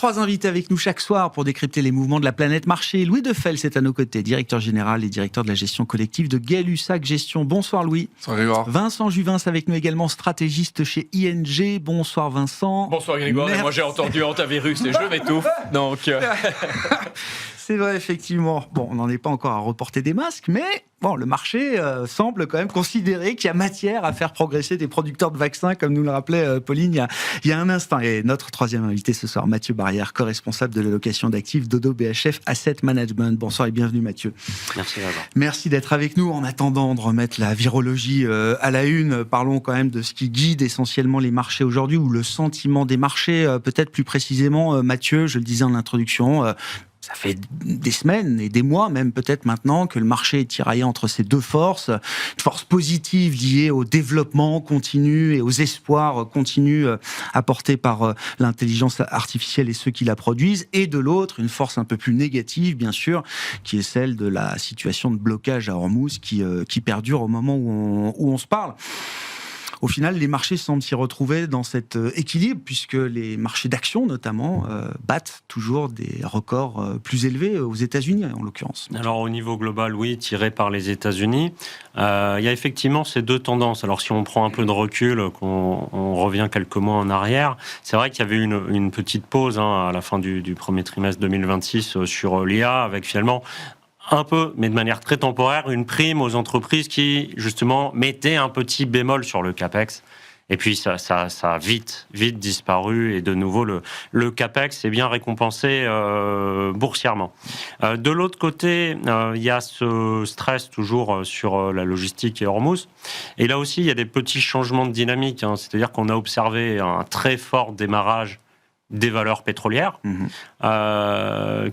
3 invités avec nous chaque soir pour décrypter les mouvements de la planète marché. Louis Defels est à nos côtés, directeur général et directeur de la gestion collective de Gay-Lussac Gestion. Bonsoir Louis. Bonsoir Grégoire. Vincent Juvin avec nous également, stratégiste chez ING. Bonsoir Vincent. Bonsoir Grégoire. Moi j'ai entendu hantavirus et je m'étouffe. Donc... C'est vrai, effectivement. Bon, on n'en est pas encore à reporter des masques, mais bon, le marché semble quand même considérer qu'il y a matière à faire progresser des producteurs de vaccins, comme nous le rappelait Pauline il y a un instant. Et notre troisième invité ce soir, Mathieu Barrière, co-responsable de l'allocation d'actifs d'Odo BHF Asset Management. Bonsoir et bienvenue Mathieu. Merci Grégoire. Merci d'être avec nous. En attendant de remettre la virologie à la une, parlons quand même de ce qui guide essentiellement les marchés aujourd'hui, ou le sentiment des marchés, peut-être plus précisément. Mathieu, je le disais en introduction, ça fait des semaines et des mois même peut-être maintenant que le marché est tiraillé entre ces deux forces. Une force positive liée au développement continu et aux espoirs continus apportés par l'intelligence artificielle et ceux qui la produisent. Et de l'autre, une force un peu plus négative, bien sûr, qui est celle de la situation de blocage à Hormuz qui perdure au moment où on se parle. Au final, les marchés semblent s'y retrouver dans cet équilibre, puisque les marchés d'actions, notamment, battent toujours des records plus élevés aux États-Unis, en l'occurrence. Alors, au niveau global, oui, tiré par les États-Unis, il y a effectivement ces deux tendances. Alors, si on prend un peu de recul, qu'on revient quelques mois en arrière, c'est vrai qu'il y avait une petite pause à la fin du premier trimestre 2026 sur l'IA, avec finalement un peu, mais de manière très temporaire, une prime aux entreprises qui, justement, mettaient un petit bémol sur le CAPEX. Et puis, ça a vite disparu. Et de nouveau, le CAPEX est bien récompensé boursièrement. De l'autre côté, il y a ce stress toujours sur la logistique et Hormuz. Et là aussi, il y a des petits changements de dynamique. C'est-à-dire qu'on a observé un très fort démarrage des valeurs pétrolières,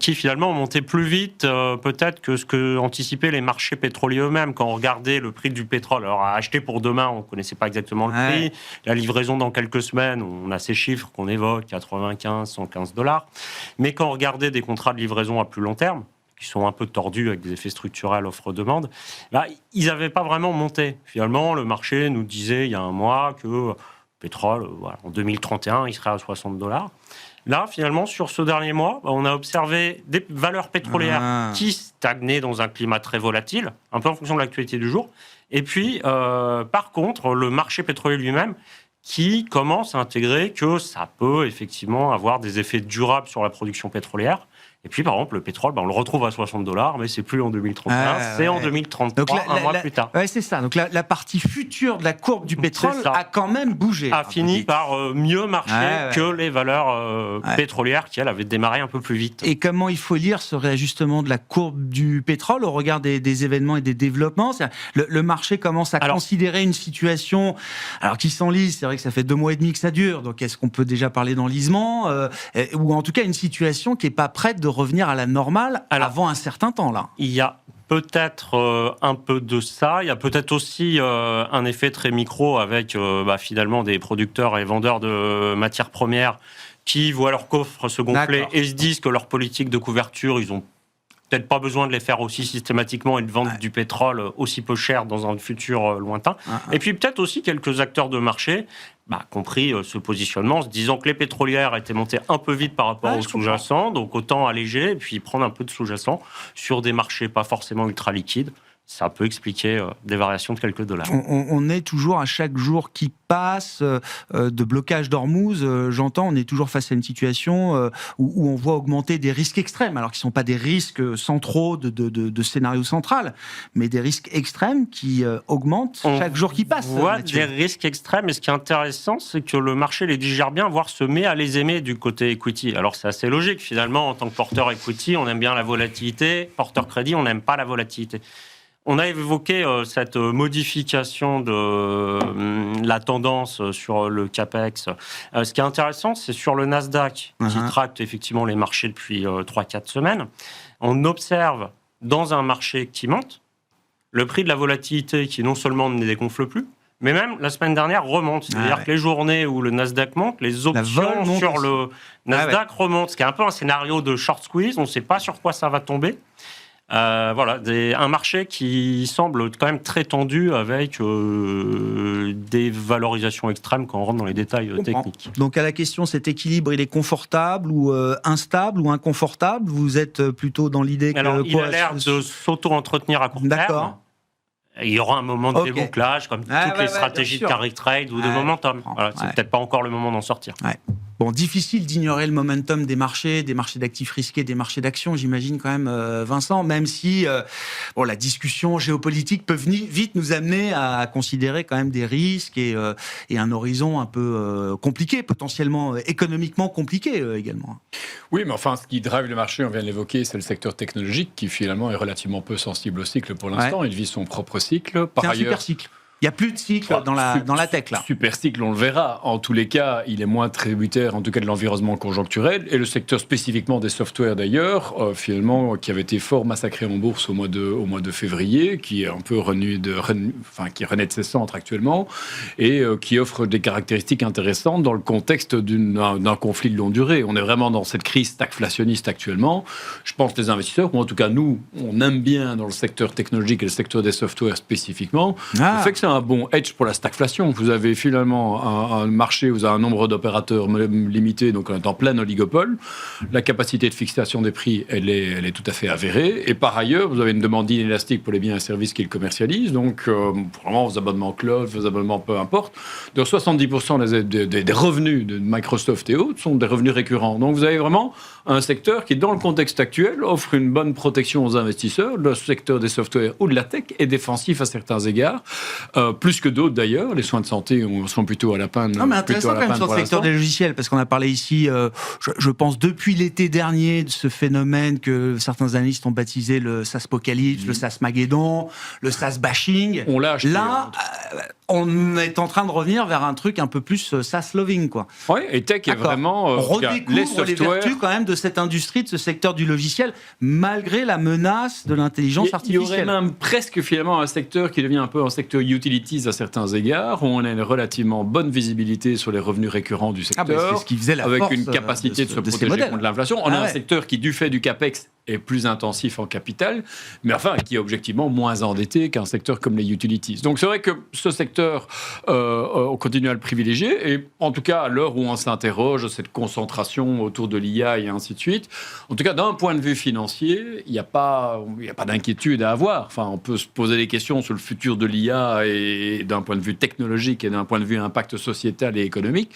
qui finalement ont monté plus vite peut-être que ce que anticipaient les marchés pétroliers eux-mêmes. Quand on regardait le prix du pétrole, alors à acheter pour demain, on ne connaissait pas exactement le prix. La livraison dans quelques semaines, on a ces chiffres qu'on évoque, 95, 115 $. Mais quand on regardait des contrats de livraison à plus long terme, qui sont un peu tordus avec des effets structurels offre-demande, ils n'avaient pas vraiment monté. Finalement, le marché nous disait il y a un mois que le pétrole, en 2031, il serait à 60 $. Là, finalement, sur ce dernier mois, on a observé des valeurs pétrolières qui stagnaient dans un climat très volatile, un peu en fonction de l'actualité du jour. Et puis, par contre, le marché pétrolier lui-même qui commence à intégrer que ça peut effectivement avoir des effets durables sur la production pétrolière. Et puis, par exemple, le pétrole, on le retrouve à 60 $, mais c'est plus en 2031, c'est en 2033, donc un mois plus tard. Ouais, c'est ça. Donc la partie future de la courbe du pétrole a quand même bougé. A fini par mieux marcher que les valeurs pétrolières qui, elles, avaient démarré un peu plus vite. Et comment il faut lire ce réajustement de la courbe du pétrole au regard des événements et des développements? Le marché commence à considérer une situation qui s'enlise. C'est vrai que ça fait 2 mois et demi que ça dure. Donc est-ce qu'on peut déjà parler d'enlisement ou en tout cas une situation qui n'est pas prête de revenir à la normale avant un certain temps là? Il y a peut-être un peu de ça. Il y a peut-être aussi un effet très micro avec finalement des producteurs et vendeurs de matières premières qui voient leur coffre se gonfler et se disent que leur politique de couverture, ils ont peut-être pas besoin de les faire aussi systématiquement et de vendre du pétrole aussi peu cher dans un futur lointain. Et puis peut-être aussi quelques acteurs de marché compris ce positionnement, en se disant que les pétrolières étaient montées un peu vite par rapport au sous-jacent, donc autant alléger et puis prendre un peu de sous-jacent sur des marchés pas forcément ultra liquides. Ça peut expliquer des variations de quelques dollars. On est toujours, à chaque jour qui passe, de blocage d'Hormuz, j'entends, on est toujours face à une situation où on voit augmenter des risques extrêmes, alors qu'ils ne sont pas des risques centraux de scénario central, mais des risques extrêmes qui augmentent chaque jour qui passe. On voit des risques extrêmes, et ce qui est intéressant, c'est que le marché les digère bien, voire se met à les aimer du côté equity. Alors c'est assez logique, finalement, en tant que porteur equity, on aime bien la volatilité, porteur crédit, on n'aime pas la volatilité. On a évoqué cette modification de la tendance sur le CAPEX. Ce qui est intéressant, c'est sur le Nasdaq, qui traque effectivement les marchés depuis 3-4 semaines. On observe dans un marché qui monte, le prix de la volatilité qui non seulement ne dégonfle plus, mais même la semaine dernière remonte. C'est-à-dire que les journées où le Nasdaq monte, les options sur le Nasdaq remontent. Ce qui est un peu un scénario de short squeeze, on ne sait pas sur quoi ça va tomber. Voilà, un marché qui semble quand même très tendu avec des valorisations extrêmes quand on rentre dans les détails techniques. Donc à la question, cet équilibre, il est confortable ou instable ou inconfortable? Vous êtes plutôt dans l'idée que... Alors, il a l'air de s'auto-entretenir à court terme. Il y aura un moment de débouclage, comme toutes les stratégies de carry trade ou de momentum. Voilà, c'est peut-être pas encore le moment d'en sortir. Bon, difficile d'ignorer le momentum des marchés d'actifs risqués, des marchés d'actions, j'imagine quand même, Vincent, même si la discussion géopolitique peut vite nous amener à considérer quand même des risques et un horizon un peu compliqué, potentiellement économiquement compliqué également. Oui, mais enfin, ce qui drive le marché, on vient de l'évoquer, c'est le secteur technologique qui finalement est relativement peu sensible au cycle pour l'instant. Il vit son propre cycle. C'est un super cycle. Il n'y a plus de cycle dans la tech, là. Super cycle, on le verra. En tous les cas, il est moins tributaire, en tout cas, de l'environnement conjoncturel. Et le secteur spécifiquement des softwares, d'ailleurs, finalement, qui avait été fort massacré en bourse au mois de février, qui est un peu qui renaît de ses centres actuellement, et qui offre des caractéristiques intéressantes dans le contexte d'un conflit de longue durée. On est vraiment dans cette crise stagflationniste actuellement. Je pense que les investisseurs, ou en tout cas nous, on aime bien dans le secteur technologique et le secteur des softwares spécifiquement, le fait que c'est un bon hedge pour la stagflation. Vous avez finalement un marché, vous avez un nombre d'opérateurs limité, donc on est en plein oligopole. La capacité de fixation des prix, elle est tout à fait avérée. Et par ailleurs, vous avez une demande inélastique pour les biens et services qu'ils commercialisent. Donc, vraiment, vos abonnements cloud, vos abonnements peu importe. De 70% des revenus de Microsoft et autres sont des revenus récurrents. Donc, vous avez vraiment un secteur qui, dans le contexte actuel, offre une bonne protection aux investisseurs. Le secteur des softwares ou de la tech est défensif à certains égards. Plus que d'autres d'ailleurs, les soins de santé sont plutôt à la panne. Non, mais intéressant quand même sur le secteur des logiciels, parce qu'on a parlé ici, je pense depuis l'été dernier, de ce phénomène que certains analystes ont baptisé le SaaSpocalypse, le SaaSmageddon, le SaaS bashing. On l'a acheté. Là, on est en train de revenir vers un truc un peu plus SaaS-loving, quoi. Oui, et tech est vraiment... on redécouvre les vertus quand même de cette industrie, de ce secteur du logiciel, malgré la menace de l'intelligence artificielle. Il y aurait même presque finalement un secteur qui devient un peu un secteur utilities à certains égards, où on a une relativement bonne visibilité sur les revenus récurrents du secteur, c'est ce qui faisait la avec force une capacité de se protéger contre l'inflation. On a un secteur qui, du fait du CAPEX, est plus intensif en capital, mais enfin, qui est objectivement moins endetté qu'un secteur comme les utilities. Donc c'est vrai que ce secteur, on continue à le privilégier, et en tout cas, à l'heure où on s'interroge, cette concentration autour de l'IA et ainsi de suite, en tout cas, d'un point de vue financier, il n'y a pas d'inquiétude à avoir. Enfin, on peut se poser des questions sur le futur de l'IA et d'un point de vue technologique et d'un point de vue impact sociétal et économique.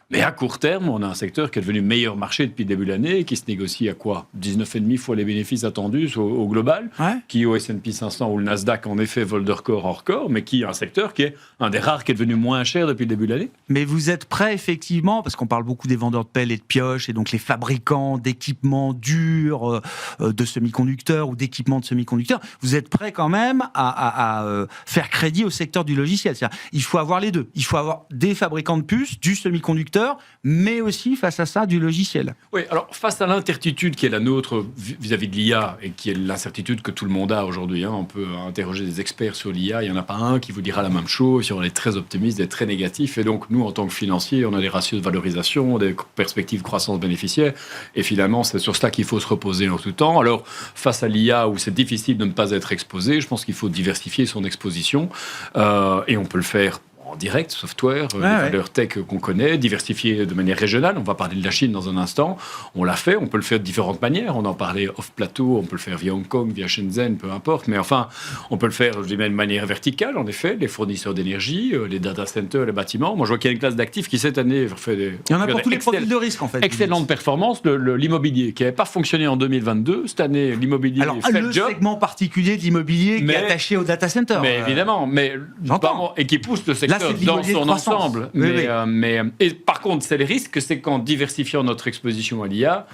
Mais à court terme, on a un secteur qui est devenu meilleur marché depuis le début de l'année, qui se négocie à quoi 19,5 fois les bénéfices attendus au global, qui au S&P 500 ou le Nasdaq, en effet, vole de record en record, mais qui est un secteur qui est un des rares qui est devenu moins cher depuis le début de l'année. Mais vous êtes prêts, effectivement, parce qu'on parle beaucoup des vendeurs de pelles et de pioches, et donc les fabricants d'équipements durs, de semi-conducteurs ou d'équipements de semi-conducteurs, vous êtes prêts quand même à faire crédit au secteur du logiciel. C'est-à-dire, il faut avoir les deux. Il faut avoir des fabricants de puces, du semi-conducteur, mais aussi face à ça du logiciel. Oui, alors face à l'incertitude qui est la nôtre vis-à-vis de l'IA et qui est l'incertitude que tout le monde a aujourd'hui, on peut interroger des experts sur l'IA, il n'y en a pas un qui vous dira la même chose, si on est très optimiste, des très négatifs, et donc nous en tant que financiers, on a des ratios de valorisation, des perspectives de croissance bénéficiaire, et finalement c'est sur cela qu'il faut se reposer en tout temps. Alors face à l'IA où c'est difficile de ne pas être exposé, je pense qu'il faut diversifier son exposition, et on peut le faire en direct, software, les valeurs tech qu'on connaît, diversifier de manière régionale. On va parler de la Chine dans un instant. On l'a fait, on peut le faire de différentes manières. On en parlait off-plateau, on peut le faire via Hong Kong, via Shenzhen, peu importe. Mais enfin, on peut le faire de manière verticale, en effet. Les fournisseurs d'énergie, les data centers, les bâtiments. Moi, je vois qu'il y a une classe d'actifs qui, cette année, fait des... Il y en a pour tous les profils de risque, en fait. Excellente performance. L'immobilier, qui n'avait pas fonctionné en 2022. Cette année, l'immobilier fait le job. Segment particulier de l'immobilier qui est attaché au data center. Mais évidemment, et qui pousse le secteur dans son ensemble. Et par contre, c'est le risque, c'est qu'en diversifiant notre exposition à l'IA,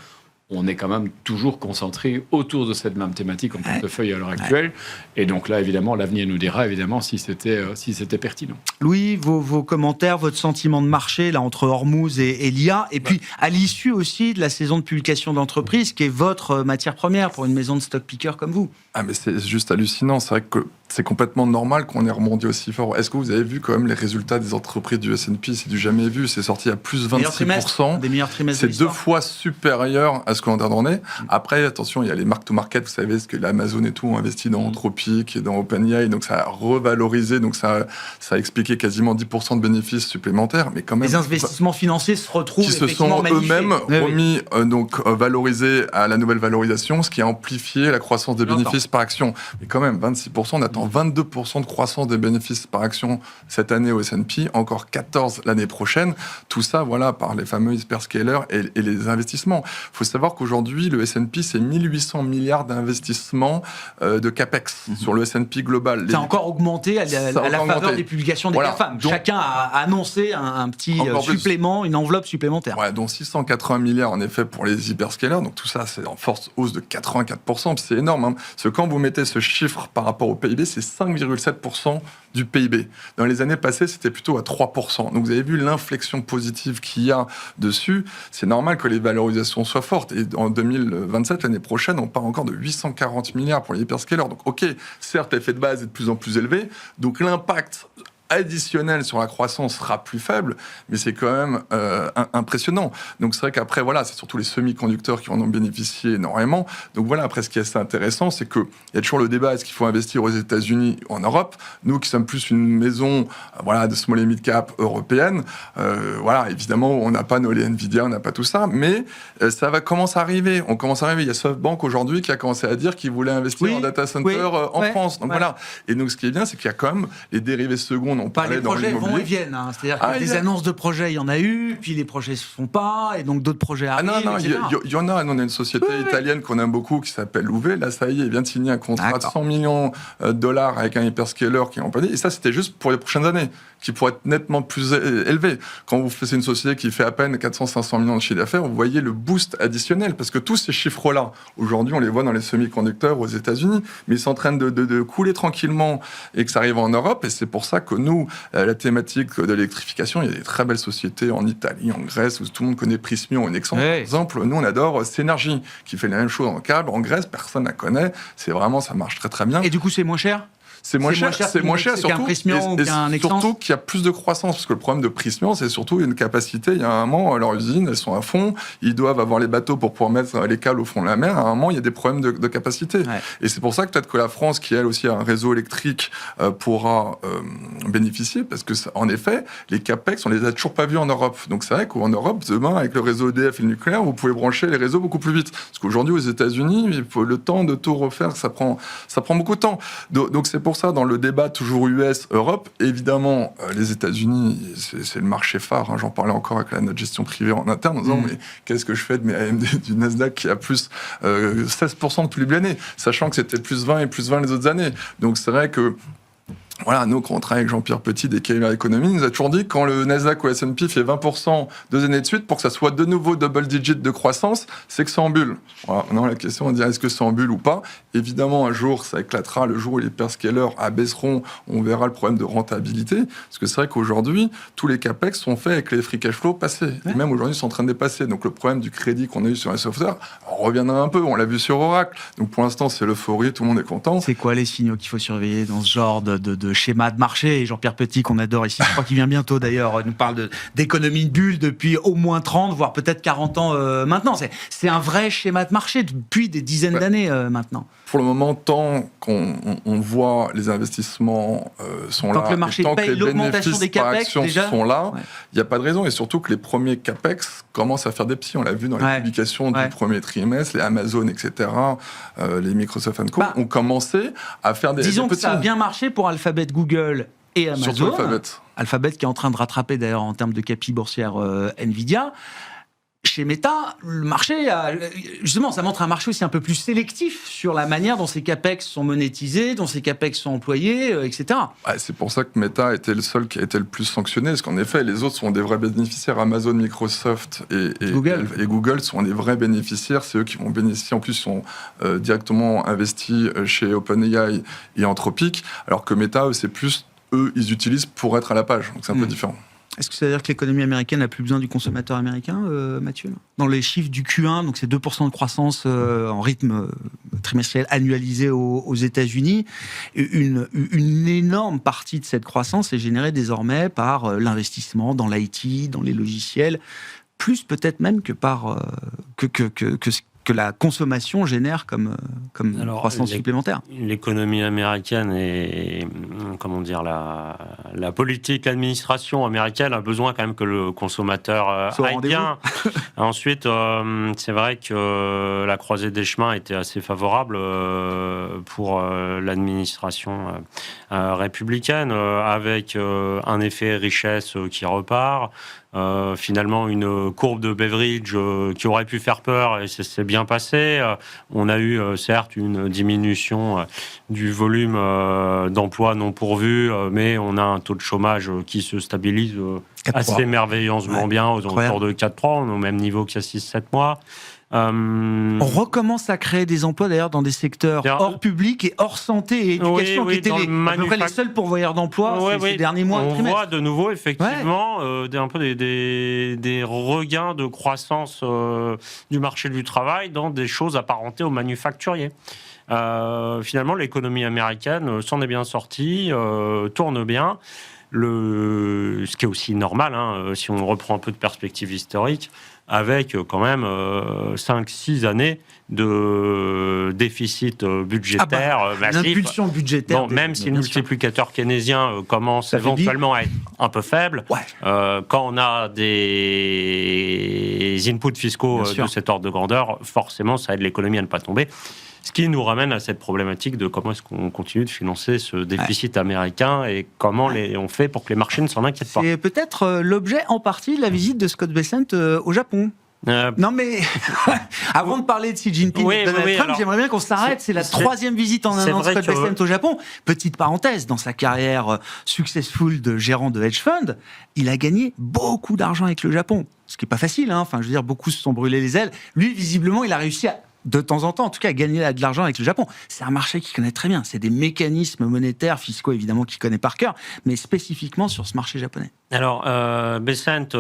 on est quand même toujours concentré autour de cette même thématique en portefeuille à l'heure actuelle. Et donc là, évidemment, l'avenir nous dira évidemment si c'était pertinent. Louis, vos commentaires, votre sentiment de marché là entre Hormuz et l'IA, et puis à l'issue aussi de la saison de publication d'entreprise, qui est votre matière première pour une maison de stock picker comme vous. Ah mais c'est juste hallucinant, c'est vrai que c'est complètement normal qu'on ait rebondi aussi fort. Est-ce que vous avez vu quand même les résultats des entreprises du S&P? C'est du jamais vu, c'est sorti à plus 26%. Des meilleurs trimestres. C'est 2 fois supérieur à ce jusqu'au l'an dernier. Après, attention, il y a les mark-to-market, vous savez, ce que l'Amazon et tout ont investi dans Anthropic et dans OpenAI, donc ça a revalorisé, donc ça a expliqué quasiment 10% de bénéfices supplémentaires, mais quand même... Les investissements financiers se retrouvent qui se effectivement sont magnifiés. eux-mêmes remis, valorisés à la nouvelle valorisation, ce qui a amplifié la croissance des bénéfices par action. Mais quand même, 26%, on attend 22% de croissance des bénéfices par action cette année au S&P, encore 14 l'année prochaine. Tout ça, voilà, par les fameux hyperscalers et les investissements. Il faut savoir qu'aujourd'hui, le S&P, c'est 1800 milliards d'investissements de CAPEX sur le S&P global. Ça a encore augmenté à la faveur des publications des GAFAM. Donc, chacun a annoncé un petit supplément, une enveloppe supplémentaire. Ouais, dont 680 milliards en effet pour les hyperscalers. Donc tout ça, c'est en forte hausse de 84%. C'est énorme. Hein. Parce que quand vous mettez ce chiffre par rapport au PIB, c'est 5,7% du PIB. Dans les années passées, c'était plutôt à 3%. Donc vous avez vu l'inflexion positive qu'il y a dessus. C'est normal que les valorisations soient fortes. Et en 2027, l'année prochaine, on part encore de 840 milliards pour les hyperscalers. Donc ok, certes, l'effet de base est de plus en plus élevé. Donc l'impact additionnel sur la croissance sera plus faible, mais c'est quand même impressionnant. Donc c'est vrai qu'après, voilà, c'est surtout les semi-conducteurs qui en ont bénéficié énormément. Donc voilà, après, ce qui est assez intéressant, c'est qu'il y a toujours le débat, est-ce qu'il faut investir aux États-Unis ou en Europe? Nous, qui sommes plus une maison voilà, de small et mid-cap européenne, voilà, évidemment, on n'a pas les Nvidia, on n'a pas tout ça, mais ça va commencer à arriver. On commence à arriver. Il y a SoftBank aujourd'hui qui a commencé à dire qu'il voulait investir en data center en France. Donc voilà. Et donc ce qui est bien, c'est qu'il y a quand même les dérivés secondes. Les projets vont et viennent. Hein. C'est-à-dire que des annonces de projets, il y en a eu, puis les projets se font pas, et donc d'autres projets arrivent. Non, il y en a. On a une société italienne qu'on aime beaucoup qui s'appelle Louvet. Là, ça y est, il vient de signer un contrat de 100 millions de dollars avec un hyperscaler qui est en panier. Et ça, c'était juste pour les prochaines années, qui pourraient être nettement plus élevés. Quand vous faites une société qui fait à peine 400-500 millions de chiffre d'affaires, vous voyez le boost additionnel. Parce que tous ces chiffres-là, aujourd'hui, on les voit dans les semi-conducteurs aux États-Unis, mais ils sont en train de couler tranquillement et que ça arrive en Europe. Et c'est pour ça que nous, la thématique de l'électrification, il y a des très belles sociétés en Italie, en Grèce, où tout le monde connaît Prysmian, un exemple. Par exemple, nous, on adore Synergy, qui fait la même chose en câble. En Grèce, personne ne la connaît. C'est vraiment, ça marche très, très bien. Et du coup, c'est moins cher ? C'est moins cher, surtout qu'il y a plus de croissance, parce que le problème de Prysmian, c'est surtout une capacité. Il y a un moment, leurs usines, elles sont à fond, ils doivent avoir les bateaux pour pouvoir mettre les câbles au fond de la mer. À un moment, il y a des problèmes de capacité. Ouais. Et c'est pour ça que peut-être que la France, qui elle aussi a un réseau électrique, pourra bénéficier, parce que en effet, les capex, on les a toujours pas vus en Europe. Donc c'est vrai qu'en Europe, demain, avec le réseau EDF et le nucléaire, vous pouvez brancher les réseaux beaucoup plus vite. Parce qu'aujourd'hui, aux États-Unis, il faut le temps de tout refaire, ça prend beaucoup de temps. Donc c'est pour ça, dans le débat toujours US-Europe, évidemment, les États-Unis, c'est le marché phare. Hein, j'en parlais encore avec notre gestion privée en interne, en disant mais qu'est-ce que je fais de mes AMD du Nasdaq qui a plus 16% depuis le début de l'année, sachant que c'était plus 20 et plus 20 les autres années. Donc c'est vrai que voilà, nous, quand on travaille avec Jean-Pierre Petit des Cahiers Economy, il nous a toujours dit que quand le Nasdaq ou le S&P fait 20% 2 années de suite, pour que ça soit de nouveau double digit de croissance, c'est que c'est en bulle. Voilà, maintenant, la question, on dit est-ce que c'est en bulle ou pas? Évidemment, un jour, ça éclatera. Le jour où les hyperscalers abaisseront, on verra le problème de rentabilité. Parce que c'est vrai qu'aujourd'hui, tous les capex sont faits avec les free cash flow passés. Ouais. Et même aujourd'hui, ils sont en train de dépasser. Donc le problème du crédit qu'on a eu sur les software, on reviendra un peu. On l'a vu sur Oracle. Donc pour l'instant, c'est l'euphorie, tout le monde est content. C'est quoi les signaux qu'il faut surveiller dans ce genre de schéma de marché? Et Jean-Pierre Petit, qu'on adore ici, je crois qu'il vient bientôt d'ailleurs, nous parle d'économie de bulle depuis au moins 30, voire peut-être 40 ans maintenant. C'est un vrai schéma de marché depuis des dizaines d'années maintenant. Pour le moment, tant qu'on voit les investissements sont tant là, que le marché tant paye que les l'augmentation des capex déjà sont là, il n'y a pas de raison. Et surtout que les premiers capex commencent à faire des petits. On l'a vu dans les publications du premier trimestre, les Amazon, etc., les Microsoft & Co. ont commencé à faire des disons petits. Que ça a bien marché pour Alphabet, Google et Amazon. Surtout Alphabet. Alphabet qui est en train de rattraper d'ailleurs en termes de capi boursière Nvidia. Chez Meta, le marché, justement, ça montre un marché aussi un peu plus sélectif sur la manière dont ces capex sont monétisés, dont ces capex sont employés, etc. Ouais, c'est pour ça que Meta était le seul qui a été le plus sanctionné, parce qu'en effet, les autres sont des vrais bénéficiaires. Amazon, Microsoft et Google sont des vrais bénéficiaires. C'est eux qui vont bénéficier. En plus, ils sont directement investis chez OpenAI et Anthropic, alors que Meta, c'est plus eux, ils utilisent pour être à la page. Donc c'est un peu différent. Est-ce que ça veut dire que l'économie américaine n'a plus besoin du consommateur américain, Mathieu? Dans les chiffres du Q1, donc c'est 2% de croissance en rythme trimestriel annualisé aux États-Unis, une énorme partie de cette croissance est générée désormais par l'investissement dans l'IT, dans les logiciels, plus peut-être même que par que la consommation génère comme croissance supplémentaire. L'économie américaine et la politique, l'administration américaine a besoin quand même que le consommateur aille bien. Ensuite, c'est vrai que la croisée des chemins était assez favorable pour l'administration républicaine, avec un effet richesse qui repart. Finalement, une courbe de Beveridge qui aurait pu faire peur, et ça s'est bien passé. On a eu, certes, une diminution du volume d'emplois non pourvus, mais on a un taux de chômage qui se stabilise assez merveilleusement bien, aux alentours de 4,3, on est au même niveau qu'il y a 6-7 mois. On recommence à créer des emplois d'ailleurs dans des secteurs hors public et hors santé et éducation, qui étaient à peu près les seuls pourvoyeurs d'emploi ces derniers mois. On voit de nouveau effectivement un peu des regains de croissance du marché du travail dans des choses apparentées aux manufacturiers. Finalement, l'économie américaine s'en est bien sortie, tourne bien. Ce qui est aussi normal, si on reprend un peu de perspective historique, avec quand même 5-6 années de déficit budgétaire massif. L'impulsion budgétaire. Même si le multiplicateur keynésien commence éventuellement à être un peu faible, quand on a des inputs fiscaux de cet ordre de grandeur, forcément ça aide l'économie à ne pas tomber. Ce qui nous ramène à cette problématique de comment est-ce qu'on continue de financer ce déficit américain et comment on fait pour que les marchés ne s'en inquiètent pas. C'est peut-être l'objet en partie de la visite de Scott Bessent au Japon. Non mais, avant de parler de Xi Jinping et de Donald Trump, j'aimerais bien qu'on s'arrête. C'est la troisième visite en un an de Scott Bessent au Japon. Petite parenthèse, dans sa carrière successful de gérant de hedge fund, il a gagné beaucoup d'argent avec le Japon. Ce qui n'est pas facile, Enfin, je veux dire, beaucoup se sont brûlés les ailes. Lui, visiblement, il a réussi de temps en temps, en tout cas, à gagner de l'argent avec le Japon. C'est un marché qu'il connaît très bien. C'est des mécanismes monétaires, fiscaux, évidemment, qu'il connaît par cœur, mais spécifiquement sur ce marché japonais. Alors, Bessent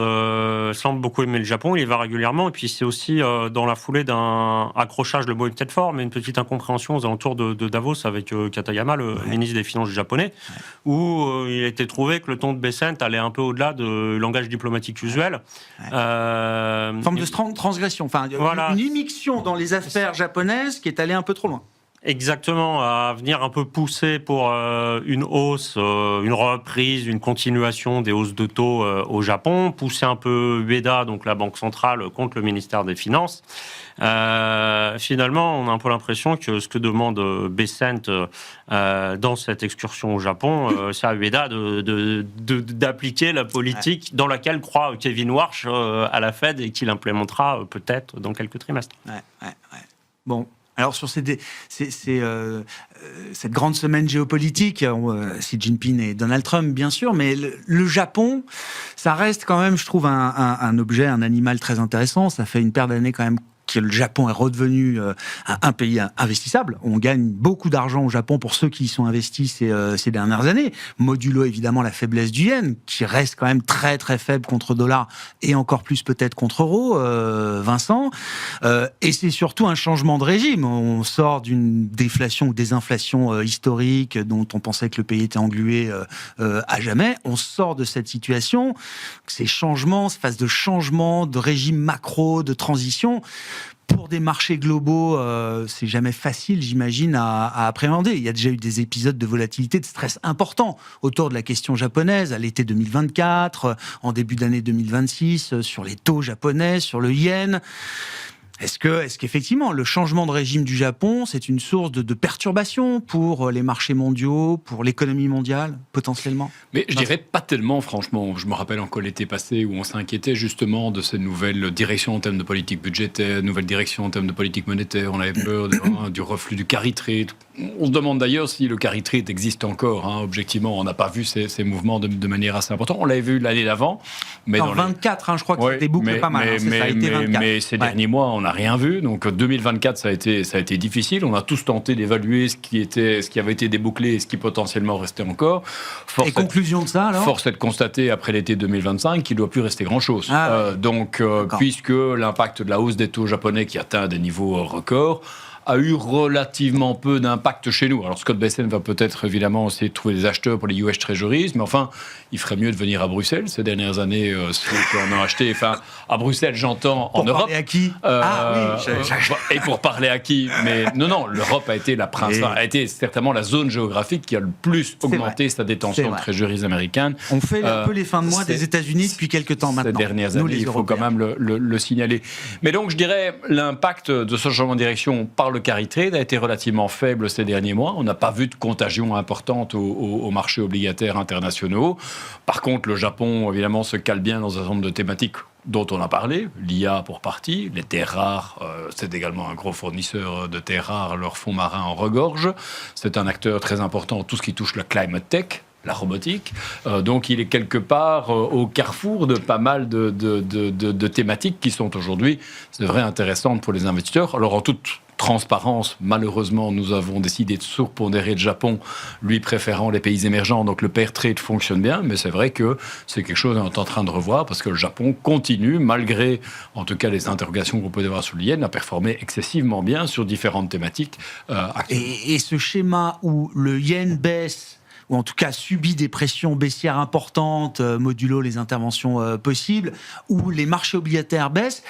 semble beaucoup aimer le Japon, il y va régulièrement, et puis c'est aussi dans la foulée d'un accrochage, le mot est peut-être fort, mais une petite incompréhension aux alentours de Davos avec Katayama, le ministre des Finances japonais, où il a été trouvé que le ton de Bessent allait un peu au-delà du langage diplomatique usuel. Forme de transgression, une immixtion dans les affaires japonaises qui est allée un peu trop loin. Exactement, à venir un peu pousser pour une hausse, une reprise, une continuation des hausses de taux au Japon, pousser un peu Ueda, donc la Banque centrale, contre le ministère des Finances. Finalement, on a un peu l'impression que ce que demande Bessent dans cette excursion au Japon, c'est à Ueda d'appliquer la politique dans laquelle croit Kevin Warsh à la Fed et qu'il implémentera peut-être dans quelques trimestres. Bon. Alors sur cette grande semaine géopolitique, Xi Jinping et Donald Trump, bien sûr, mais le Japon, ça reste quand même, je trouve, un objet, un animal très intéressant. Ça fait une paire d'années quand même que le Japon est redevenu un pays investissable. On gagne beaucoup d'argent au Japon pour ceux qui y sont investis ces dernières années, modulo évidemment la faiblesse du yen, qui reste quand même très très faible contre dollar et encore plus peut-être contre euro, Vincent. Et c'est surtout un changement de régime. On sort d'une déflation ou désinflation historique dont on pensait que le pays était englué à jamais. On sort de cette situation, ces changements, ces phases de changement, de régime macro, de transition. Pour des marchés globaux, c'est jamais facile, j'imagine, à appréhender. Il y a déjà eu des épisodes de volatilité, de stress importants autour de la question japonaise, à l'été 2024, en début d'année 2026, sur les taux japonais, sur le yen. Est-ce qu'effectivement, le changement de régime du Japon, c'est une source de perturbation pour les marchés mondiaux, pour l'économie mondiale, potentiellement ? Mais je dirais pas tellement, franchement. Je me rappelle encore l'été passé où on s'inquiétait justement de cette nouvelle direction en termes de politique budgétaire, nouvelle direction en termes de politique monétaire. On avait peur du reflux du carry trade. On se demande d'ailleurs si le carry trade existe encore. Objectivement, on n'a pas vu ces mouvements de manière assez importante. On l'avait vu l'année d'avant. Mais en 24, je crois que c'était bouclé pas mal. Ça a été 24. Mais ces derniers mois, on n'a rien vu. Donc 2024, ça a été difficile. On a tous tenté d'évaluer ce qui avait été débouclé et ce qui potentiellement restait encore. Conclusion de ça, alors ? Force est de constater après l'été 2025 qu'il ne doit plus rester grand-chose. Puisque l'impact de la hausse des taux japonais qui atteint des niveaux records a eu relativement peu d'impact chez nous. Alors Scott Bessent va peut-être évidemment essayer de trouver des acheteurs pour les US Treasuries, mais enfin, il ferait mieux de venir à Bruxelles. Ces dernières années, ceux qui en ont acheté, enfin, à Bruxelles, j'entends, en Europe. Pour parler à qui Et pour parler à qui? Mais non, l'Europe a été a été certainement la zone géographique qui a le plus augmenté sa détention de Treasuries américaines. On fait un peu les fins de mois des États-Unis depuis quelques temps maintenant. Ces dernières années, il faut quand même le signaler. Mais donc, je dirais, l'impact de ce changement de direction par le carry trade a été relativement faible ces derniers mois. On n'a pas vu de contagion importante aux marchés obligataires internationaux. Par contre, le Japon, évidemment, se cale bien dans un certain nombre de thématiques dont on a parlé, l'IA pour partie, les terres rares, c'est également un gros fournisseur de terres rares, leurs fonds marins en regorge. C'est un acteur très important en tout ce qui touche la climate tech, la robotique. Donc il est quelque part au carrefour de pas mal de thématiques qui sont aujourd'hui, c'est vrai, intéressantes pour les investisseurs. Alors en toute transparence, malheureusement, nous avons décidé de surpondérer le Japon, lui préférant les pays émergents, donc le pair trade fonctionne bien, mais c'est vrai que c'est quelque chose qu'on est en train de revoir, parce que le Japon continue, malgré en tout cas les interrogations qu'on peut avoir sur le yen, à performer excessivement bien sur différentes thématiques actuelles. Et ce schéma où le yen baisse, ou en tout cas subit des pressions baissières importantes, modulo les interventions possibles, où les marchés obligataires baissent,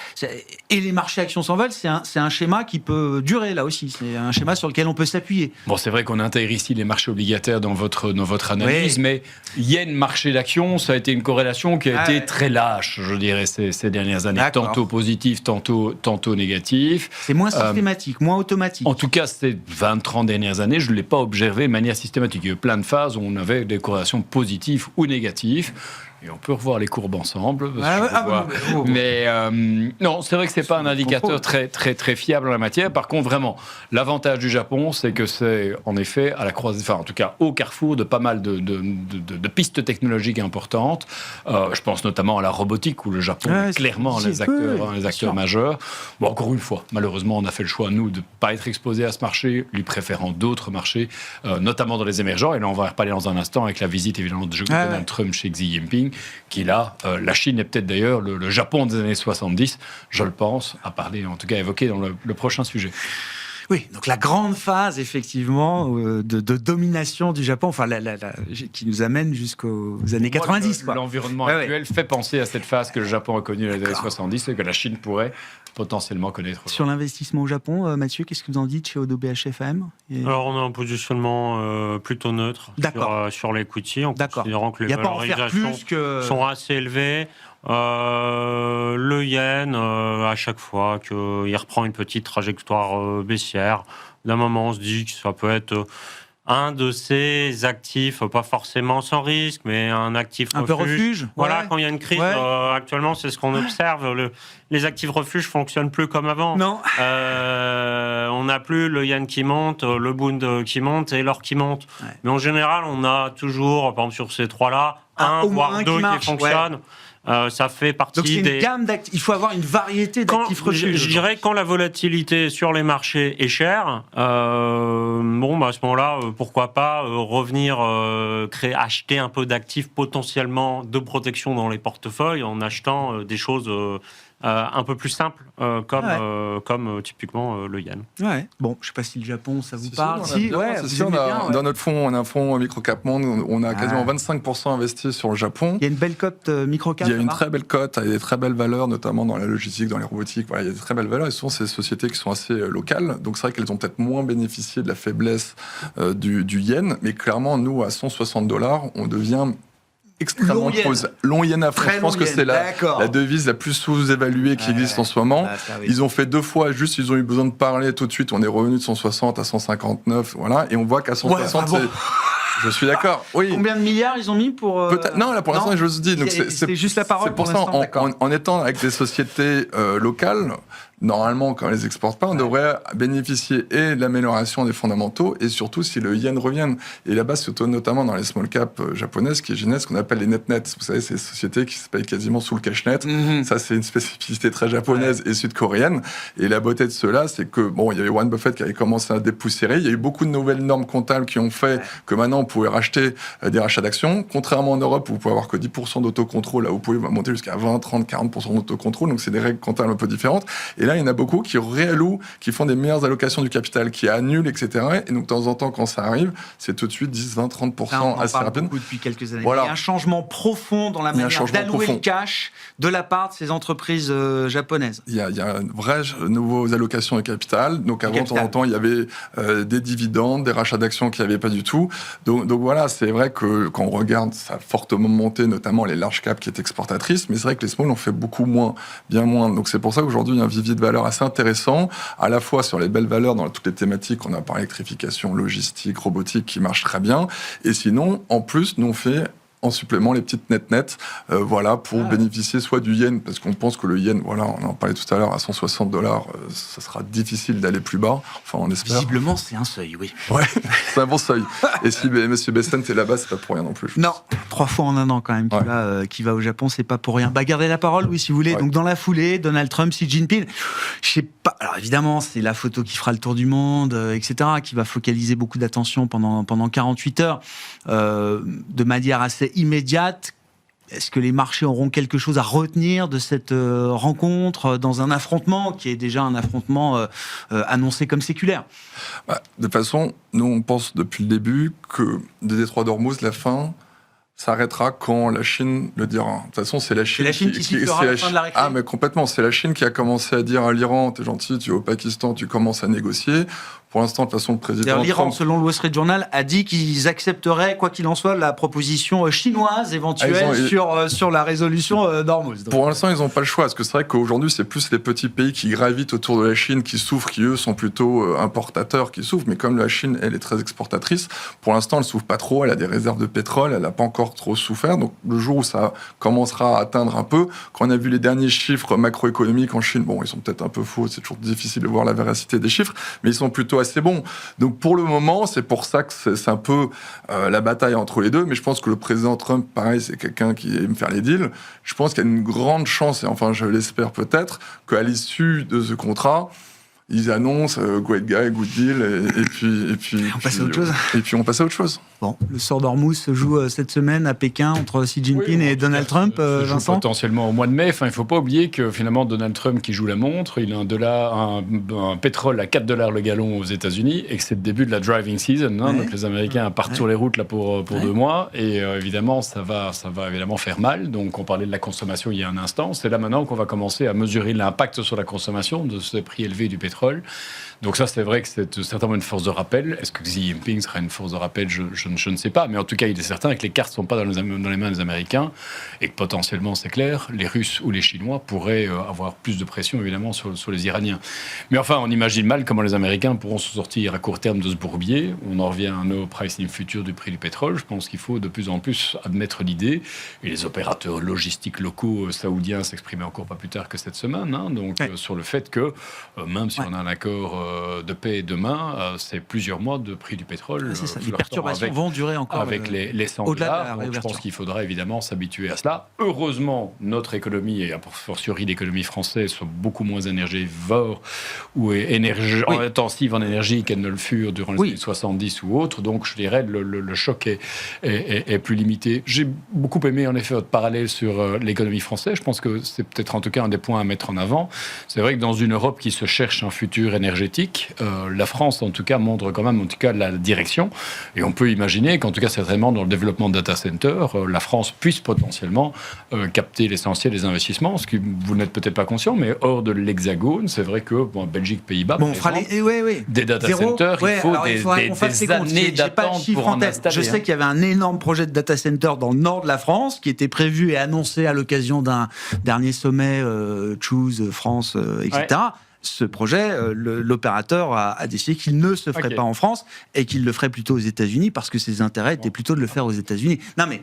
et les marchés actions s'envolent, c'est un schéma qui peut durer là aussi, c'est un schéma sur lequel on peut s'appuyer. Bon, c'est vrai qu'on intègre ici les marchés obligataires dans votre analyse, mais yen, marché d'actions, ça a été une corrélation qui a été très lâche, je dirais, ces dernières années, tantôt positive, tantôt négative. C'est moins systématique, moins automatique. En tout cas, ces 20-30 dernières années, je ne l'ai pas observé de manière systématique. Il y a eu plein de phases où on avait des corrélations positives ou négatives. Et on peut revoir les courbes ensemble. Mais non, c'est vrai que c'est pas un indicateur très, très, très fiable en la matière. Par contre, vraiment, l'avantage du Japon, c'est que c'est en effet à la croisée, enfin en tout cas au carrefour de pas mal de pistes technologiques importantes. Je pense notamment à la robotique où le Japon est clairement les acteurs majeurs. Bon, encore une fois, malheureusement, on a fait le choix nous de pas être exposé à ce marché, lui préférant d'autres marchés, notamment dans les émergents. Et là, on va en reparler dans un instant avec la visite évidemment de Donald Trump chez Xi Jinping. Qui là, la Chine est peut-être d'ailleurs le Japon des années 70, je le pense, à parler, en tout cas évoqué dans le prochain sujet. Oui, donc la grande phase, effectivement, de domination du Japon, enfin, qui nous amène jusqu'aux années 90. L'environnement actuel fait penser à cette phase que le Japon a connue dans les années 70 et que la Chine pourrait potentiellement connaître. Sur l'investissement au Japon, Mathieu, qu'est-ce que vous en dites chez ODO BHFM ? Alors, on a un positionnement plutôt neutre sur l'equity, en considérant que les valorisations sont assez élevées. Le yen, à chaque fois qu'il reprend une petite trajectoire baissière, d'un moment on se dit que ça peut être un de ces actifs, pas forcément sans risque, mais un actif refuge. Un peu refuge. Voilà, quand il y a une crise, actuellement, c'est ce qu'on observe. Les actifs refuges fonctionnent plus comme avant. Non. On n'a plus le yen qui monte, le Bund qui monte et l'or qui monte. Ouais. Mais en général, on a toujours, par exemple, sur ces trois-là, un voire deux qui fonctionnent. Ça fait partie donc c'est une gamme d'actifs. Il faut avoir une variété d'actifs refuges. Je dirais quand la volatilité sur les marchés est chère, à ce moment-là, pourquoi pas revenir acheter un peu d'actifs potentiellement de protection dans les portefeuilles en achetant des choses un peu plus simples comme typiquement le yen. Ouais. Bon, je ne sais pas si le Japon ça vous parle. Dans notre fonds, on a un fonds microcap monde, on a quasiment 25% investi sur le Japon. Il y a une belle cote microcap. Il y a une très belle cote, il y a des très belles valeurs, notamment dans la logistique, dans les robotiques. Voilà, il y a des très belles valeurs. Et souvent, c'est des sociétés qui sont assez locales. Donc, c'est vrai qu'elles ont peut-être moins bénéficié de la faiblesse du yen. Mais clairement, nous, à $160, on devient extrêmement long yen à fond. Je pense que c'est la devise la plus sous-évaluée qui existe en ce moment. Ils ont fait 2 fois, juste ils ont eu besoin de parler tout de suite. On est revenu de 160 à 159, voilà, et on voit qu'à 160, je suis d'accord. Oui. Combien de milliards ils ont mis pour Non, là pour l'instant, je vous dis. Donc c'est juste la parole. C'est pour ça, en étant avec des sociétés locales. Normalement, quand on les exporte pas, on devrait bénéficier et de l'amélioration des fondamentaux et surtout si le yen revient. Et là-bas, surtout notamment dans les small caps japonaises, qui est génèrent ce qu'on appelle les net-nets. Vous savez, c'est des sociétés qui se payent quasiment sous le cash-net. Ça, c'est une spécificité très japonaise et sud-coréenne. Et la beauté de cela, c'est que, il y avait Warren Buffett qui avait commencé à dépoussiérer. Il y a eu beaucoup de nouvelles normes comptables qui ont fait que maintenant, on pouvait racheter des rachats d'actions. Contrairement en Europe, où vous pouvez avoir que 10% d'autocontrôle, là, vous pouvez monter jusqu'à 20, 30, 40% d'autocontrôle. Donc, c'est des règles comptables un peu différentes. Et là, là, il y en a beaucoup qui réallouent, qui font des meilleures allocations du capital, qui annulent, etc. Et donc, de temps en temps, quand ça arrive, c'est tout de suite 10, 20, 30% assez rapide. Depuis quelques années. Voilà. Il y a un changement profond dans la manière d'allouer le cash de la part de ces entreprises japonaises. Il y a une vraie nouvelle allocation de capital. Donc, avant, de temps en temps, il y avait des dividendes, des rachats d'actions qu'il n'y avait pas du tout. Donc voilà, c'est vrai que quand on regarde, ça a fortement monté, notamment les large caps qui étaient exportatrices, mais c'est vrai que les small ont fait beaucoup moins, bien moins. Donc c'est pour ça qu'aujourd'hui, il y a un vivier de valeurs assez intéressant, à la fois sur les belles valeurs dans toutes les thématiques, on a parlé électrification, logistique, robotique, qui marchent très bien. Et sinon, en plus, nous on fait en supplément les petites net, pour bénéficier soit du yen, parce qu'on pense que le yen, on en parlait tout à l'heure, à $160, ça sera difficile d'aller plus bas, enfin on espère. Visiblement, c'est un seuil, oui. Ouais, c'est un bon seuil. Et si M. Bessent est là-bas, c'est pas pour rien non plus. Non, 3 fois en un an quand même qui va au Japon, c'est pas pour rien. Gardez la parole, oui, si vous voulez. Ouais. Donc dans la foulée, Donald Trump, Xi Jinping, je sais pas, alors évidemment, c'est la photo qui fera le tour du monde, etc., qui va focaliser beaucoup d'attention pendant 48 heures, de manière assez immédiate. Est-ce que les marchés auront quelque chose à retenir de cette rencontre dans un affrontement qui est déjà un affrontement annoncé comme séculaire ? De toute façon, nous on pense depuis le début que de détroit d'Ormuz, la fin s'arrêtera quand la Chine le dira. De toute façon, c'est la Chine qui sifflera la fin de la récré. Ah, mais complètement. C'est la Chine qui a commencé à dire à l'Iran, t'es gentil, tu vas au Pakistan, tu commences à négocier. Pour l'instant, de toute façon, le président l'Iran, Trump... selon le Wall Street Journal, a dit qu'ils accepteraient, quoi qu'il en soit, la proposition chinoise éventuelle sur la résolution d'Ormuz. Pour l'instant, ils n'ont pas le choix, parce que c'est vrai qu'aujourd'hui, c'est plus les petits pays qui gravitent autour de la Chine qui souffrent, qui, eux, sont plutôt importateurs, qui souffrent. Mais comme la Chine, elle est très exportatrice, pour l'instant, elle ne souffre pas trop, elle a des réserves de pétrole, elle n'a pas encore trop souffert. Donc, le jour où ça commencera à atteindre un peu, quand on a vu les derniers chiffres macroéconomiques en Chine, bon, ils sont peut-être un peu faux, c'est toujours difficile de voir la véracité des chiffres, mais ils sont plutôt assez bons. Donc pour le moment, c'est pour ça que c'est un peu la bataille entre les deux. Mais je pense que le président Trump, pareil, c'est quelqu'un qui aime faire les deals. Je pense qu'il y a une grande chance, et enfin je l'espère peut-être, qu'à l'issue de ce contrat, ils annoncent great guy, good deal, et puis on passe à autre chose. Et puis on passe à autre chose. Bon, le sort d'Ormuz se joue cette semaine à Pékin entre Xi Jinping et Donald Trump, Vincent. Potentiellement au mois de mai. Enfin, il ne faut pas oublier que finalement Donald Trump qui joue la montre, il a un pétrole à $4 le gallon aux États-Unis et que c'est le début de la driving season. Donc les Américains partent sur les routes là pour 2 mois et évidemment ça va évidemment faire mal. Donc on parlait de la consommation il y a un instant. C'est là maintenant qu'on va commencer à mesurer l'impact sur la consommation de ce prix élevé du pétrole. Donc ça, c'est vrai que c'est certainement une force de rappel. Est-ce que Xi Jinping sera une force de rappel ? Je ne sais pas. Mais en tout cas, il est certain que les cartes ne sont pas dans les mains des Américains et que potentiellement, c'est clair, les Russes ou les Chinois pourraient avoir plus de pression, évidemment, sur les Iraniens. Mais enfin, on imagine mal comment les Américains pourront se sortir à court terme de ce bourbier. On en revient à un nouveau pricing futur du prix du pétrole. Je pense qu'il faut de plus en plus admettre l'idée. Et les opérateurs logistiques locaux saoudiens s'exprimaient encore pas plus tard que cette semaine. Sur le fait que, même si on a un accord de paix demain, c'est plusieurs mois de prix du pétrole. C'est ça. Les perturbations vont durer encore avec les $100. Donc je pense qu'il faudra évidemment s'habituer à cela. Heureusement, notre économie, et a fortiori l'économie française, soit beaucoup moins énergivore ou intensive en énergie qu'elle ne le fut durant les années 70 ou autres. Donc je dirais le choc est plus limité. J'ai beaucoup aimé en effet votre parallèle sur l'économie française. Je pense que c'est peut-être en tout cas un des points à mettre en avant. C'est vrai que dans une Europe qui se cherche un futur énergétique, la France en tout cas montre quand même la direction et on peut imaginer qu'en tout cas certainement dans le développement de data center la France puisse potentiellement capter l'essentiel des investissements, ce que vous n'êtes peut-être pas conscient, mais hors de l'hexagone, c'est vrai que Belgique, Pays-Bas, des data centers, il faut des années d'attente pour en installer. Je sais qu'il y avait un énorme projet de data center dans le nord de la France qui était prévu et annoncé à l'occasion d'un dernier sommet Choose France, etc. Ouais. Ce projet, l'opérateur a décidé qu'il ne se ferait pas en France et qu'il le ferait plutôt aux États-Unis parce que ses intérêts étaient plutôt de le faire aux États-Unis. Non mais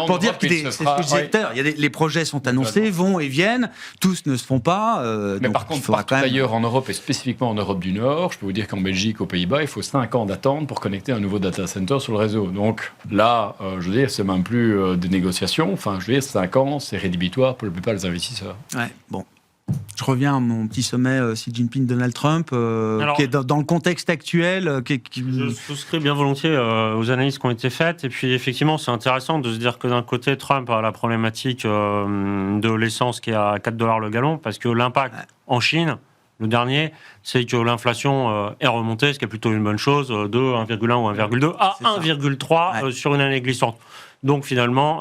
pour dire que c'est ce que je disais tout à l'heure, les projets sont annoncés, vont et viennent, tous ne se font pas. Mais par contre, partout ailleurs en Europe et spécifiquement en Europe du Nord, je peux vous dire qu'en Belgique, aux Pays-Bas, il faut 5 ans d'attente pour connecter un nouveau data center sur le réseau. Donc là, je veux dire, c'est même plus des négociations. Enfin, je veux dire, 5 ans, c'est rédhibitoire pour la plupart des investisseurs. Ouais, bon. Je reviens à mon petit sommet Xi Jinping-Donald Trump, qui est dans le contexte actuel. Je souscris bien volontiers aux analyses qui ont été faites. Et puis, effectivement, c'est intéressant de se dire que d'un côté, Trump a la problématique de l'essence qui est à $4 le gallon, parce que l'impact en Chine Le dernier, c'est que l'inflation est remontée, ce qui est plutôt une bonne chose, de 1,1 ou 1,2 à 1,3 sur une année glissante. Donc finalement,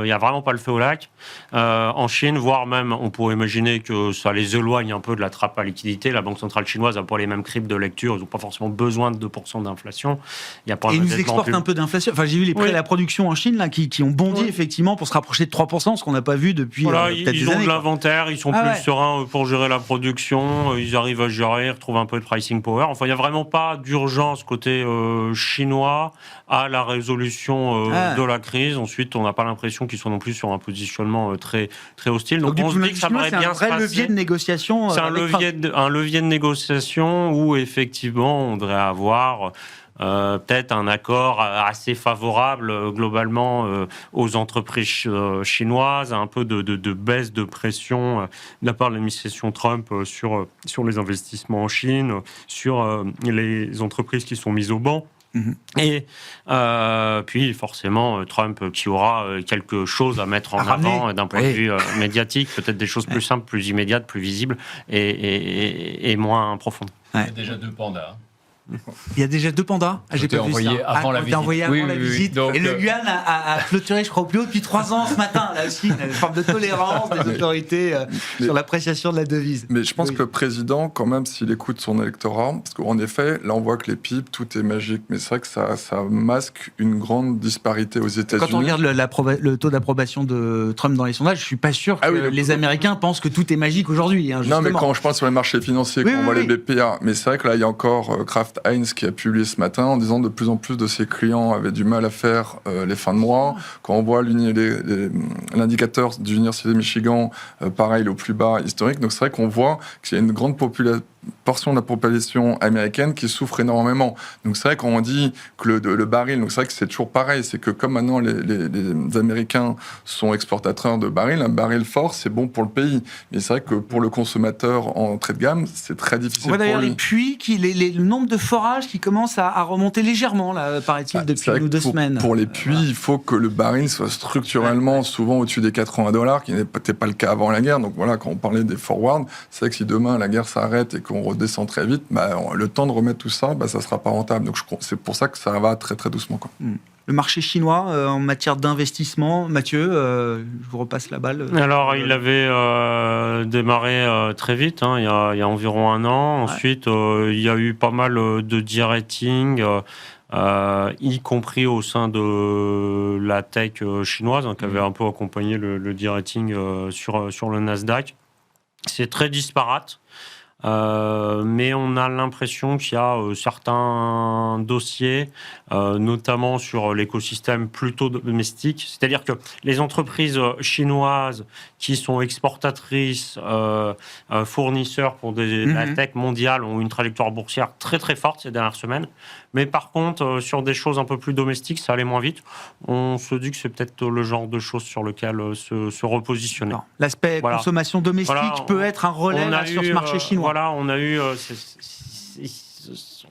il n'y a vraiment pas le feu au lac. En Chine, voire même, on pourrait imaginer que ça les éloigne un peu de la trappe à liquidité. La Banque centrale chinoise n'a pas les mêmes cryptes de lecture, ils n'ont pas forcément besoin de 2% d'inflation. Il y a pas ils nous exportent un peu d'inflation. Enfin, j'ai vu les prix de la production en Chine là, qui ont bondi effectivement pour se rapprocher de 3%, ce qu'on n'a pas vu depuis peut-être des années. Ils ont de l'inventaire, ils sont plus sereins pour gérer la production, ils arrivent à gérer, ils retrouvent un peu de pricing power. Enfin, il n'y a vraiment pas d'urgence côté chinois à la résolution de la crise. Ensuite, on n'a pas l'impression qu'ils sont non plus sur un positionnement très, très hostile. Donc on se dit que ça pourrait bien se passer. C'est un vrai levier de négociation. C'est un levier de négociation où effectivement on devrait avoir peut-être un accord assez favorable globalement aux entreprises chinoises, un peu de baisse de pression de la part de l'administration Trump sur les investissements en Chine, sur les entreprises qui sont mises au ban. Et puis forcément Trump qui aura quelque chose à mettre en avant d'un point de vue médiatique, peut-être des choses plus simples, plus immédiates, plus visibles et moins profondes. Il y a déjà 2 pandas. Il y a déjà 2 pandas. J'ai pas envoyé vu ça. avant la visite. Envoyé avant la visite. Donc, et le yuan a clôturé, je crois, au plus haut depuis 3 ans ce matin. Là aussi, une forme de tolérance des autorités sur l'appréciation de la devise. Mais je pense que le président, quand même, s'il écoute son électorat, parce qu'en effet, là, on voit que les PIB, tout est magique. Mais c'est vrai que ça masque une grande disparité aux États-Unis. Quand on regarde le taux d'approbation de Trump dans les sondages, je suis pas sûr que les Américains pensent que tout est magique aujourd'hui. Hein, non, mais quand je pense sur les marchés financiers, quand on voit les BPA, mais c'est vrai que là, il y a encore Kraft Heinz qui a publié ce matin en disant de plus en plus de ses clients avaient du mal à faire les fins de mois. Quand on voit l'indicateur du Université de Michigan, pareil, il est au plus bas historique. Donc c'est vrai qu'on voit qu'il y a une grande portion de la population américaine qui souffre énormément. Donc c'est vrai qu'on dit que le baril, donc c'est vrai que c'est toujours pareil, c'est que comme maintenant les Américains sont exportateurs de barils, un baril fort c'est bon pour le pays. Mais c'est vrai que pour le consommateur en entrée de gamme, c'est très difficile. On voit d'ailleurs les puits, le nombre de forages qui commence à remonter légèrement, là, paraît-il, depuis 1 ou 2 semaines. Pour les puits, il faut que le baril soit structurellement souvent au-dessus des $80, qui n'était pas le cas avant la guerre. Donc voilà, quand on parlait des forwards, c'est vrai que si demain la guerre s'arrête et qu'on redescend très vite, le temps de remettre tout ça, ça ne sera pas rentable. Donc c'est pour ça que ça va très très doucement. Le marché chinois en matière d'investissement, Mathieu, je vous repasse la balle. Alors, il avait démarré très vite, il y a environ 1 an. Ensuite, il y a eu pas mal de de-rating, y compris au sein de la tech chinoise, qui avait un peu accompagné le de-rating sur le Nasdaq. C'est très disparate. Mais on a l'impression qu'il y a certains dossiers, notamment sur l'écosystème plutôt domestique. C'est-à-dire que les entreprises chinoises qui sont exportatrices, fournisseurs pour la tech mondiale ont une trajectoire boursière très très forte ces dernières semaines. Mais par contre, sur des choses un peu plus domestiques, ça allait moins vite. On se dit que c'est peut-être le genre de choses sur lequel se repositionner. L'aspect consommation domestique peut être un relais sur ce marché chinois. Voilà, on a eu...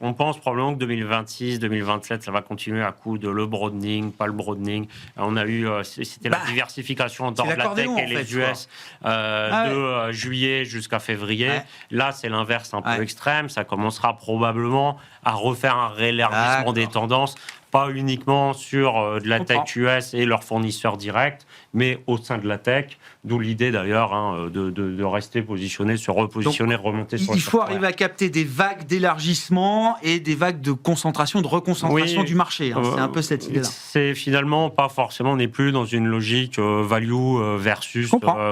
on pense probablement que 2026, 2027, ça va continuer à coup de le broadening, pas le broadening. On a eu, c'était la diversification entre la tech et les US de juillet jusqu'à février. Ouais. Là, c'est l'inverse un peu extrême. Ça commencera probablement à refaire un réélargissement des tendances, pas uniquement sur de la tech US et leurs fournisseurs directs, mais au sein de la tech, d'où l'idée d'ailleurs de rester positionné, se repositionner, remonter sur le. Il faut arriver à capter des vagues d'élargissement et des vagues de concentration, de reconcentration du marché. C'est un peu cette idée-là. C'est finalement pas forcément, on n'est plus dans une logique value versus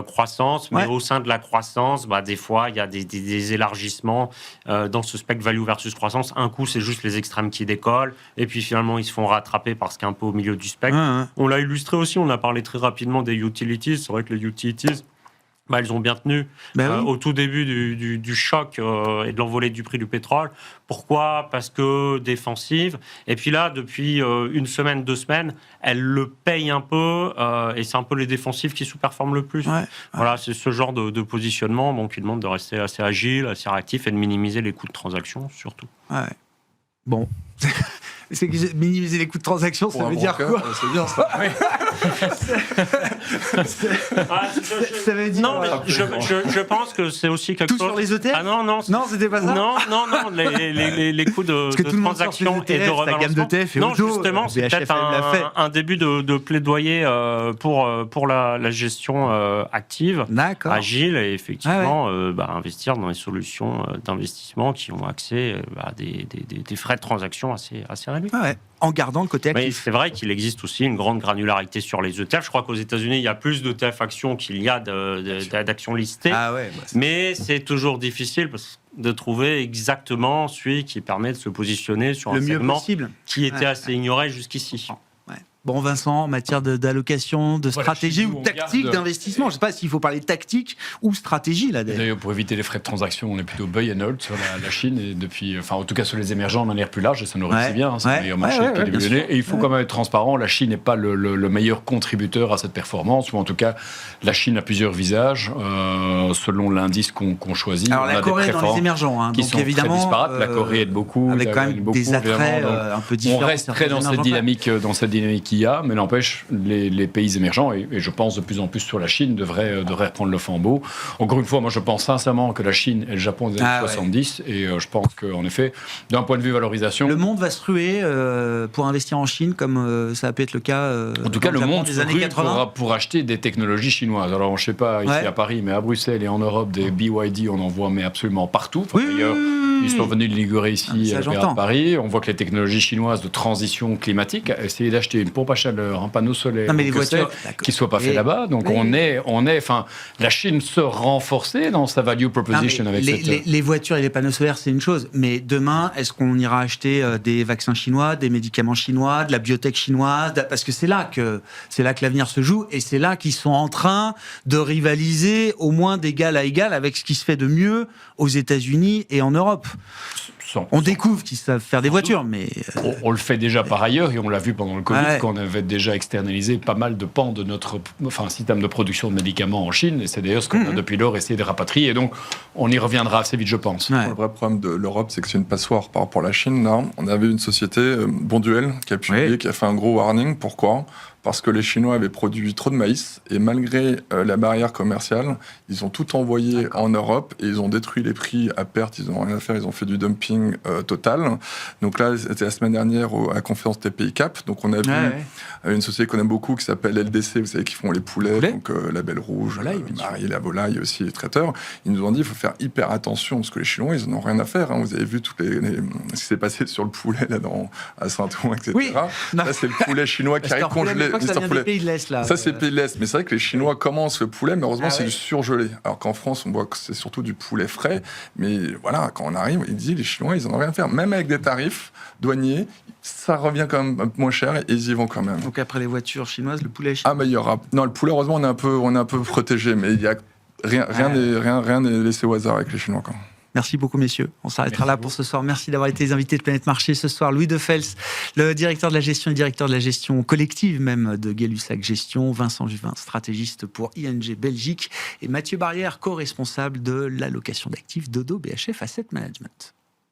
croissance, mais au sein de la croissance, des fois il y a des élargissements dans ce spectre value versus croissance. Un coup, c'est juste les extrêmes qui décollent, et puis finalement ils se font rattraper parce qu'un peu au milieu du spectre. On l'a illustré aussi, on a parlé très rapidement des utilities. C'est vrai que les utilities, elles ont bien tenu au tout début du choc et de l'envolée du prix du pétrole. Pourquoi ? Parce que défensive. Et puis là, depuis 1 semaine, 2 semaines, elles le payent un peu et c'est un peu les défensifs qui sous-performent le plus. Voilà, c'est ce genre de positionnement qui demande de rester assez agile, assez réactif et de minimiser les coûts de transaction surtout. Bon. C'est que minimiser les coûts de transaction, ça veut dire quoi? C'est bien ça. Ça veut dire... Non, mais je pense que c'est aussi quelque chose... Tout sur les ETF? Ah non, c'était pas ça? Non, les coûts de transaction et de revalorisation. La gamme d'ETF et non, Odo, justement, c'est peut-être un début de plaidoyer pour la gestion active, agile, et effectivement investir dans les solutions d'investissement qui ont accès à des frais de transaction assez réduits. En gardant le côté actif. Mais c'est vrai qu'il existe aussi une grande granularité sur les ETF. Je crois qu'aux États-Unis, il y a plus d'ETF actions qu'il y a d'actions listées. Mais c'est toujours difficile de trouver exactement celui qui permet de se positionner sur un segment qui était assez ignoré jusqu'ici. Bon, Vincent, en matière d'allocation, de stratégie ou tactique d'investissement, je ne sais pas s'il faut parler tactique ou stratégie là. D'ailleurs, pour éviter les frais de transaction, on est plutôt buy and hold sur la Chine, et depuis, en tout cas sur les émergents de manière plus large, et ça nous réussit bien, c'est le meilleur marché depuis le début. Et il faut quand même être transparent, la Chine n'est pas le meilleur contributeur à cette performance, ou en tout cas, la Chine a plusieurs visages, selon l'indice qu'on choisit. Alors la Corée est dans les émergents, qui donc sont évidemment, très disparates, la Corée aide beaucoup. Avec quand même des attraits un peu différents. On reste très dans cette dynamique qu'il y a, mais n'empêche, les pays émergents, et je pense de plus en plus sur la Chine, devraient reprendre le flambeau. Encore une fois, moi je pense sincèrement que la Chine et le Japon des années 70, et je pense qu'en effet, d'un point de vue valorisation... Le monde va se ruer pour investir en Chine, comme ça a pu être le cas en tout cas, le monde des années 80. Pour acheter des technologies chinoises. Alors, je ne sais pas ici à Paris, mais à Bruxelles et en Europe, des BYD, on en voit mais absolument partout. D'ailleurs, ils sont venus d'inaugurer ici à Paris. On voit que les technologies chinoises de transition climatique, essayer d'acheter une pompe à chaleur, un panneau solaire, les voitures, qui ne soit pas fait là-bas. Donc la Chine se renforcer dans sa value proposition avec les voitures et les panneaux solaires, c'est une chose. Mais demain, est-ce qu'on ira acheter des vaccins chinois, des médicaments chinois, de la biotech chinoise? Parce que c'est là que l'avenir se joue, et c'est là qu'ils sont en train de rivaliser au moins d'égal à égal avec ce qui se fait de mieux aux États-Unis et en Europe. On découvre qu'ils savent faire des voitures, mais... On le fait déjà par ailleurs, et on l'a vu pendant le Covid, quand on avait déjà externalisé pas mal de pans de notre système de production de médicaments en Chine, et c'est d'ailleurs ce qu'on a depuis lors essayé de rapatrier, et donc on y reviendra assez vite, je pense. Le vrai problème de l'Europe, c'est que c'est une passoire par rapport à la Chine. Là, on avait une société, Bonduelle, qui a publié, qui a fait un gros warning. Pourquoi ? Parce que les Chinois avaient produit trop de maïs, et malgré la barrière commerciale, ils ont tout envoyé en Europe, et ils ont détruit les prix à perte, ils n'ont rien à faire, ils ont fait du dumping total. Donc là, c'était la semaine dernière à la conférence TPI Cap, donc on a vu une société qu'on aime beaucoup qui s'appelle LDC, vous savez, qui font les poulets, donc la Belle Rouge, Marie, la volaille, aussi les traiteurs. Ils nous ont dit qu'il faut faire hyper attention, parce que les Chinois, ils n'en ont rien à faire. Vous avez vu ce qui s'est passé sur le poulet là, à Saint-Ouen, etc. Là, c'est le poulet chinois qui arrive congelé. Ça vient des pays de l'Est, là. Ça, c'est les pays de l'Est. Mais c'est vrai que les Chinois commencent le poulet, mais heureusement, c'est du surgelé. Alors qu'en France, on voit que c'est surtout du poulet frais. Mais voilà, quand on arrive, il dit les Chinois, ils n'en ont rien à faire. Même avec des tarifs douaniers, ça revient quand même moins cher, et ils y vont quand même. Donc après les voitures chinoises, le poulet chinois. Mais il y aura... Non, le poulet, heureusement, on est un peu protégé. Mais il y a rien n'est laissé au hasard avec les Chinois, quand même. Merci beaucoup, messieurs. On s'arrêtera là pour ce soir. Merci d'avoir été les invités de Planète Marché ce soir. Louis Defels, le directeur de la gestion et directeur de la gestion collective même de Gay-Lussac Gestion. Vincent Juvin, stratégiste pour ING Belgique. Et Mathieu Barrière, co-responsable de l'allocation d'actifs d'Odo BHF Asset Management.